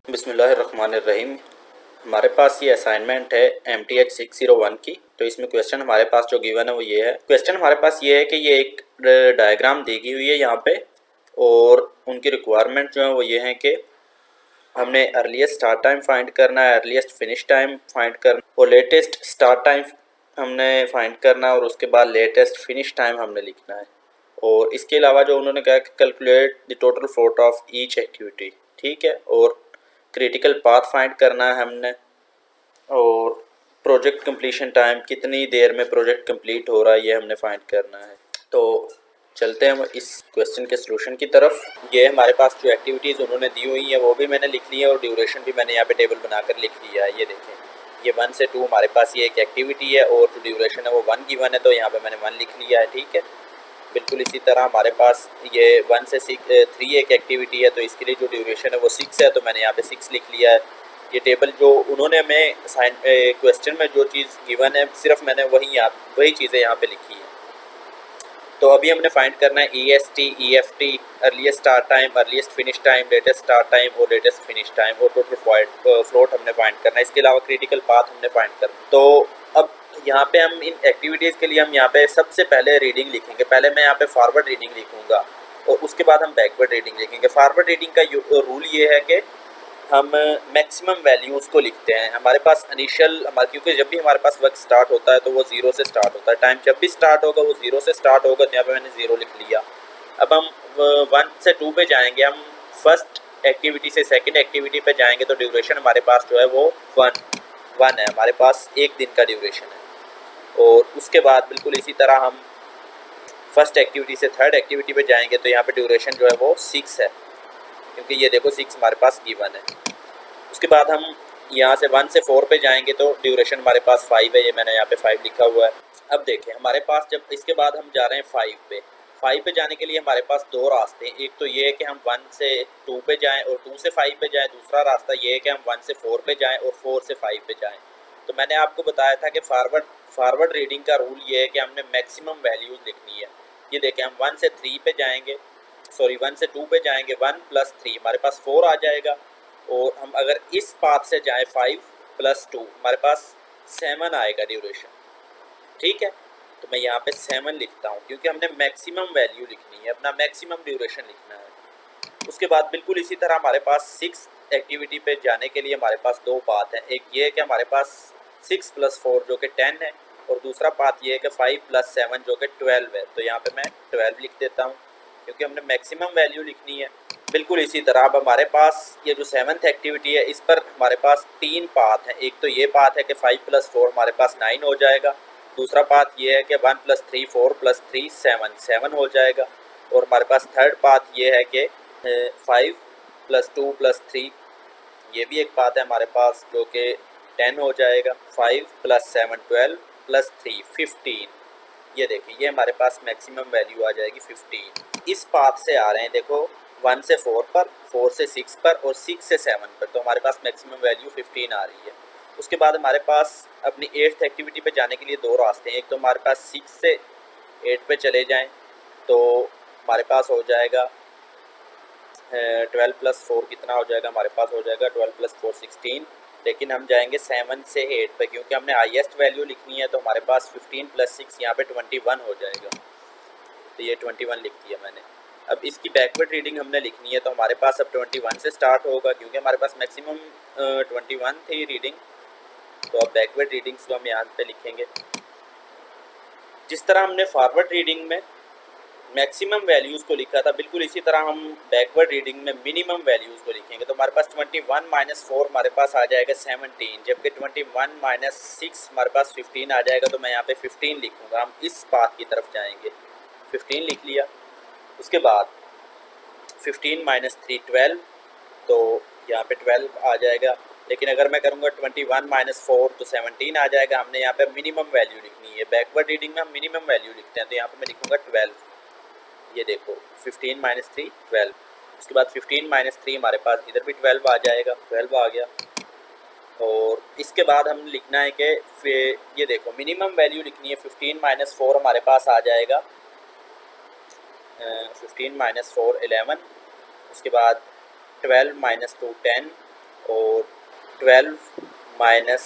बिस्मिल्लाहिर्रहमानिर्रहीम। हमारे पास ये असाइनमेंट है MTH 601 की। तो इसमें क्वेश्चन हमारे पास जो गिवन है वो ये है। क्वेश्चन हमारे पास ये है कि ये एक डायग्राम दी गई हुई है यहाँ पे, और उनकी रिक्वायरमेंट जो है वो ये है कि हमने अर्लीस्ट स्टार्ट टाइम फाइंड करना है, अर्लीस्ट फिनिश टाइम फाइंड करना और लेटेस्ट स्टार्ट टाइम हमने फाइंड करना है, और उसके बाद लेटेस्ट फिनिश टाइम हमने लिखना है। और इसके अलावा जो उन्होंने कहा कि calculate the total float of each activity, ठीक है, और क्रिटिकल पाथ फाइंड करना है हमने, और प्रोजेक्ट कंप्लीशन टाइम कितनी देर में प्रोजेक्ट कंप्लीट हो रहा है ये हमने फाइंड करना है। तो चलते हैं हम इस क्वेश्चन के सलूशन की तरफ। ये हमारे पास जो एक्टिविटीज़ उन्होंने दी हुई है वो भी मैंने लिख ली है, और ड्यूरेशन भी मैंने यहाँ पे टेबल बनाकर लिख लिया है। ये देखें, ये 1 से 2 हमारे पास ये एक एक्टिविटी है, और जो ड्यूरेशन है वो 1 गिवन है, तो यहाँ पे मैंने 1 लिख लिया है। ठीक है, बिल्कुल इसी तरह हमारे पास ये 1 से 3 एक एक्टिविटी है, तो इसके लिए जो ड्यूरेशन है वो 6 है, तो मैंने यहाँ पे 6 लिख लिया है। ये टेबल जो उन्होंने हमें क्वेश्चन में जो चीज़ गिवन है सिर्फ मैंने वही चीज़ें यहाँ पे लिखी हैं। तो अभी हमने फाइंड करना है EST, EFT, earliest start time, earliest finish time, latest start time और लेटेस्ट फिनिश टाइम, और टोटल फ्लोट हमने फाइंड करना है। इसके अलावा क्रिटिकल पाथ हमने फाइंड करना है। तो अब यहाँ पे हम इन एक्टिविटीज़ के लिए हम यहाँ पे सबसे पहले रीडिंग लिखेंगे। पहले मैं यहाँ पे फॉरवर्ड रीडिंग लिखूँगा और उसके बाद हम बैकवर्ड रीडिंग लिखेंगे। फॉरवर्ड रीडिंग का रूल ये है कि हम मैक्सिमम वैल्यूज़ को लिखते हैं। हमारे पास इनिशियल क्योंकि जब भी हमारे पास वक्त स्टार्ट होता है तो वो 0 से स्टार्ट होता है। टाइम जब भी स्टार्ट होगा वो 0 से स्टार्ट होगा, तो यहाँ पे मैंने 0 लिख लिया। अब हम 1 से 2 पे जाएंगे, हम फर्स्ट एक्टिविटी से सेकंड एक्टिविटी पे जाएंगे, तो ड्यूरेशन हमारे पास जो है वो 1 है। हमारे पास एक दिन का ड्यूरेशन है। और उसके बाद बिल्कुल इसी तरह हम फर्स्ट एक्टिविटी से थर्ड एक्टिविटी पे जाएंगे, तो यहाँ पे ड्यूरेशन जो है वो 6 है, क्योंकि ये देखो 6 हमारे पास गिवन है। उसके बाद हम यहाँ से 1 से 4 पे जाएंगे, तो ड्यूरेशन हमारे पास 5 है, ये मैंने यहाँ पे 5 लिखा हुआ है। अब देखें हमारे पास जब इसके बाद हम जा रहे हैं 5 पे जाने के लिए हमारे पास 2 रास्ते हैं। एक तो ये है कि हम 1 से 2 पे जाएं और 2 से 5 पे जाएं। दूसरा रास्ता ये है कि हम 1 से 4 पे जाएं और 4 से 5 पे जाएं। तो मैंने आपको बताया था कि फॉरवर्ड रीडिंग का रूल ये है कि हमने मैक्सिमम वैल्यूज़ लिखनी है। ये देखें, हम 1 से 3 पे जाएंगे, 1 से 2 पे जाएंगे, 1 + 3 हमारे पास 4 आ जाएगा। और हम अगर इस पाथ से जाएं 5 + 2 हमारे पास 7 आएगा ड्यूरेशन। ठीक है, तो मैं यहाँ पे 7 लिखता हूँ, क्योंकि हमने मैक्सिमम वैल्यू लिखनी है, अपना मैक्सिमम ड्यूरेशन लिखना है। उसके बाद बिल्कुल इसी तरह हमारे पास 6 एक्टिविटी पे जाने के लिए हमारे पास 2 पाथ हैं। एक ये है कि हमारे पास 6 + 4 जो कि 10 है, और दूसरा पाथ ये है कि 5 + 7 जो कि 12 है। तो यहाँ पे मैं 12 लिख देता हूँ, क्योंकि हमने मैक्सिमम वैल्यू लिखनी है। बिल्कुल इसी तरह अब हमारे पास ये जो 7th एक्टिविटी है, इस पर हमारे पास 3 पाथ हैं। एक तो ये पाथ है कि 5 + 4 हमारे पास 9 हो जाएगा। दूसरा पाथ ये है कि 1 + 3 4 + 3 7 हो जाएगा। और हमारे पास थर्ड पाथ ये है कि 5 + 2 + 3, ये भी एक पाथ है हमारे पास, जो कि 10 हो जाएगा। 5 + 7 12 + 3 15। ये देखिए, ये हमारे पास मैक्सिमम वैल्यू आ जाएगी 15। इस पाथ से आ रहे हैं, देखो 1 से 4 पर, 4 से 6 पर और 6 से 7 पर, तो हमारे पास मैक्सिमम वैल्यू 15 आ रही है। उसके बाद हमारे पास अपनी 8th एक्टिविटी पे जाने के लिए 2 रास्ते हैं। एक तो हमारे पास 6 से 8 पे चले जाएं, तो हमारे पास हो जाएगा 12 + 4 कितना हो जाएगा, हमारे पास हो जाएगा 12 + 4 16। लेकिन हम जाएंगे 7 से 8 पे, क्योंकि हमने हाईएस्ट वैल्यू लिखनी है, तो हमारे पास 15 + 6 यहाँ पे 21 हो जाएगा। तो ये 21 लिख दिया मैंने। अब इसकी बैकवर्ड रीडिंग हमने लिखनी है, तो हमारे पास अब 21 से स्टार्ट होगा, क्योंकि हमारे पास मैक्सिमम 21 थी रीडिंग। तो अब बैकवर्ड रीडिंग्स को हम यहाँ पे लिखेंगे। जिस तरह हमने फॉरवर्ड रीडिंग में मैक्सिमम वैल्यूज़ को लिखा था, बिल्कुल इसी तरह हम बैकवर्ड रीडिंग में मिनिमम वैल्यूज़ को लिखेंगे। तो हमारे पास 21 - 4 हमारे पास आ जाएगा 17, जबकि 21 - 6 हमारे पास 15 आ जाएगा। तो मैं यहाँ पे 15 लिखूँगा। हम इस पाथ की तरफ जाएंगे, 15 लिख लिया। उसके बाद 15 - 3 12, तो यहाँ पे 12 आ जाएगा। लेकिन अगर मैं करूँगा 21 - 4 तो 17 आ जाएगा। हमने यहाँ पे मिनिमम वैल्यू लिखनी है। बैकवर्ड रीडिंग में हम मिनिमम वैल्यू लिखते हैं, तो यहाँ पे मैं लिखूँगा 12। ये देखो 15 - 3 12। उसके बाद 15 - 3 हमारे पास इधर भी 12 आ जाएगा, 12 आ गया। और इसके बाद हम लिखना है कि फिर ये देखो मिनिमम वैल्यू लिखनी है। 15 - 4 हमारे पास आ जाएगा 15 माइनस 4 11, उसके बाद 12 माइनस 2 10 और 12 माइनस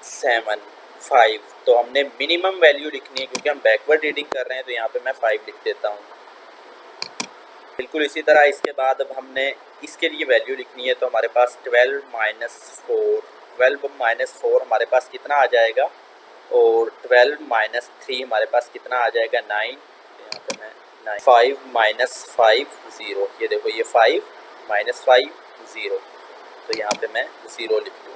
7 5। तो हमने मिनिमम वैल्यू लिखनी है क्योंकि हम बैकवर्ड रीडिंग कर रहे हैं, तो यहाँ पे मैं 5 लिख देता हूँ। बिल्कुल इसी तरह इसके बाद अब हमने इसके लिए वैल्यू लिखनी है, तो हमारे पास 12 माइनस 4 हमारे पास कितना आ जाएगा, और 12 माइनस 3 हमारे पास कितना आ जाएगा 9। यहाँ पे मैं 5 माइनस 5 0, ये देखो ये 5 माइनस 5 0, तो यहाँ पे मैं 0 लिख दूँगा।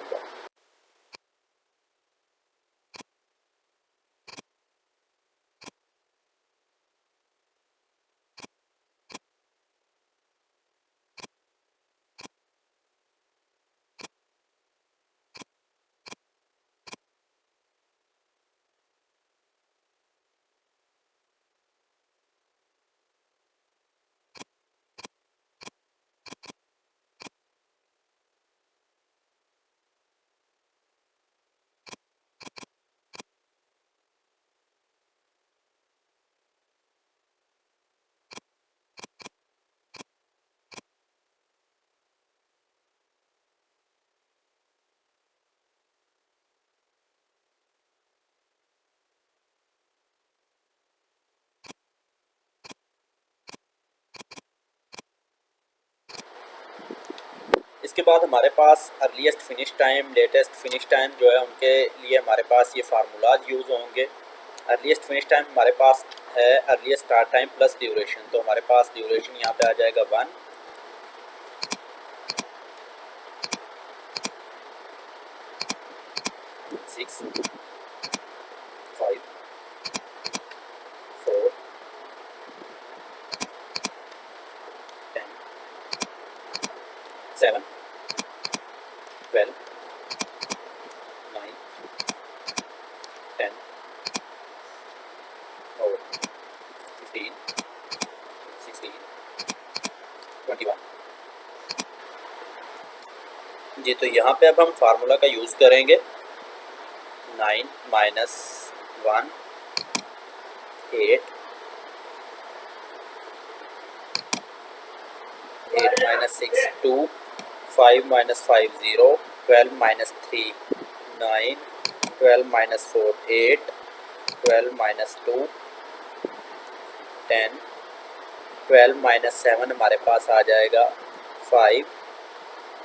इसके बाद हमारे पास earliest finish time, latest finish time जो है, उनके लिए हमारे पास ये फार्मूलाज यूज़ होंगे। अर्लीस्ट फिनिश टाइम हमारे पास है earliest start time plus duration, तो हमारे पास ड्यूरेशन यहाँ पे आ जाएगा 1, 6, 5, 4, 10, 7, 12, 9, 10 और 15, 16, 21। जी, तो यहाँ पे अब हम फार्मूला का यूज़ करेंगे। 9 minus 1 8, 8 minus 6 2, 5 minus 5 0, 12 minus 3 9, 12 minus 4 8, 12 minus 2 10, 12 minus 7 हमारे पास आ जाएगा 5,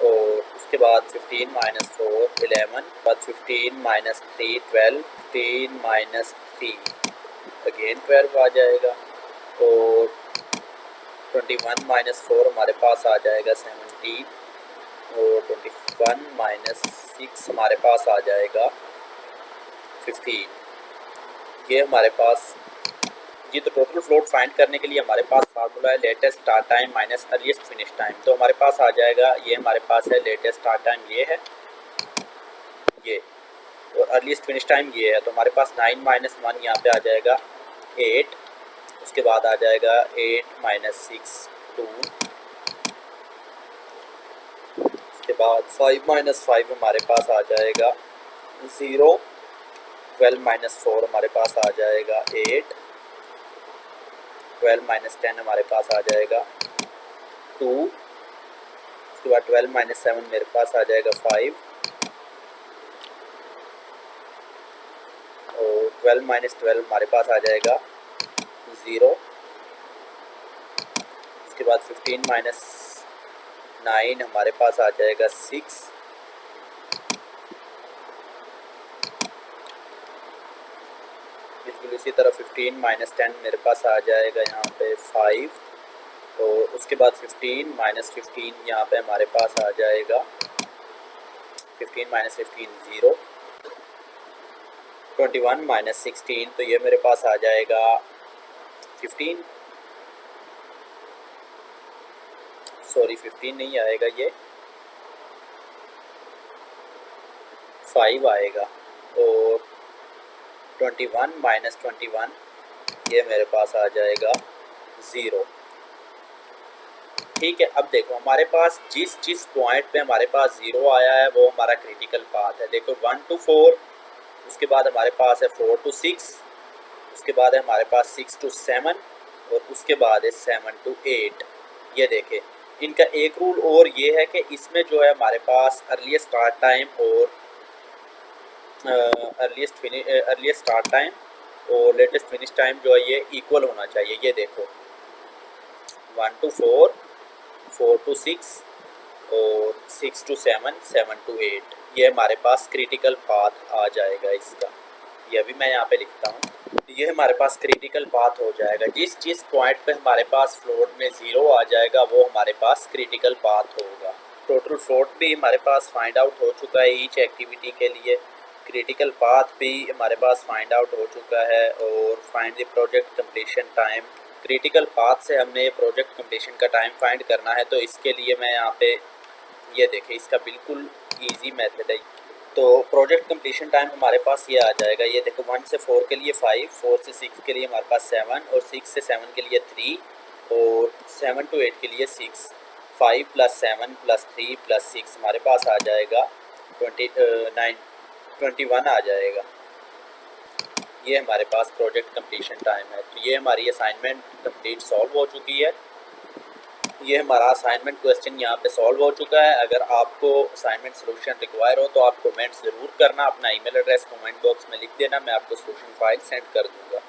और उसके बाद 15 माइनस 4 11, बाद 15 माइनस 3 12, 15 माइनस 3 अगेन 12 आ जाएगा, और 21 माइनस 4 हमारे पास आ जाएगा 17, और 21 माइनस 6 हमारे पास आ जाएगा 15। ये हमारे पास, ये तो टोटल फ्लोट फाइंड करने के लिए हमारे पास फार्मूला है latest start time minus earliest finish time. तो हमारे पास आ जाएगा, ये हमारे पास है लेटेस्ट स्टार्ट टाइम ये है ये, और अर्लीस्ट फिनिश टाइम ये है। तो हमारे पास 9 माइनस 1 यहाँ पे आ जाएगा 8, उसके बाद आ जाएगा 8 माइनस 6 2, उसके बाद 5 माइनस 5 हमारे पास आ जाएगा 0, 12 माइनस 4 हमारे पास आ जाएगा 8, 12 माइनस 10 हमारे पास आ जाएगा 2, उसके बाद 12 माइनस 7 मेरे पास आ जाएगा 5, और 12 माइनस 12 हमारे पास आ जाएगा 0, उसके बाद 15 माइनस 9 हमारे पास आ जाएगा 6, बिल्कुल इसी तरह 15 माइनस 10 मेरे पास आ जाएगा यहाँ पे 5, और उसके बाद 15 माइनस 15 यहाँ पे हमारे पास आ जाएगा 15 माइनस 15 0, 21 माइनस 16, तो ये मेरे पास आ जाएगा 15, सॉरी 15 नहीं आएगा, ये 5 आएगा, और 21 माइनस 21 ये मेरे पास आ जाएगा 0। ठीक है, अब देखो हमारे पास जिस पॉइंट पे हमारे पास 0 आया है वो हमारा क्रिटिकल पाथ है। देखो 1 to 4, उसके बाद हमारे पास है 4 to 6, उसके बाद है हमारे पास 6 to 7, और उसके बाद है 7 to 8। ये देखें, इनका एक रूल और ये है कि इसमें जो है हमारे पास अर्लीस्ट स्टार्ट टाइम और अर्लीस्ट स्टार्ट टाइम और लेटेस्ट फिनिश टाइम जो है ये इक्वल होना चाहिए। ये देखो 1 to 4, 4 to 6 और 6 to 7, 7 to 8। ये हमारे पास क्रिटिकल पाथ आ जाएगा इसका। ये भी मैं यहाँ पे लिखता हूँ, ये हमारे पास क्रिटिकल पाथ हो जाएगा। जिस जिस पॉइंट पे हमारे पास फ्लोट में 0 आ जाएगा वो हमारे पास क्रिटिकल पाथ होगा। टोटल फ्लोट भी हमारे पास फाइंड आउट हो चुका है ईच एक्टिविटी के लिए। क्रिटिकल पाथ भी हमारे पास फाइंड आउट हो चुका है और find the project completion time. Critical path से हमने प्रोजेक्ट कंप्लीशन का टाइम फाइंड करना है, तो इसके लिए मैं यहाँ पे ये देखें, इसका बिल्कुल इजी मेथड है। तो प्रोजेक्ट कंप्लीशन टाइम हमारे पास ये आ जाएगा। ये देखो 1 से 4 के लिए 5, 4 से 6 के लिए हमारे पास 7 और 6 से 7 के लिए 3 और 7 to 8 के लिए 6। 5 + 7 + 3 + 6 हमारे पास आ जाएगा 21 आ जाएगा। ये हमारे पास प्रोजेक्ट कंप्लीशन टाइम है। तो ये हमारी असाइनमेंट कंप्लीट सॉल्व हो चुकी है। ये हमारा असाइनमेंट क्वेश्चन यहाँ पे सॉल्व हो चुका है। अगर आपको असाइनमेंट सोल्यूशन रिक्वायर हो तो आप कमेंट ज़रूर करना, अपना ईमेल एड्रेस कमेंट बॉक्स में लिख देना, मैं आपको सोल्यूशन फाइल सेंड कर दूँगा।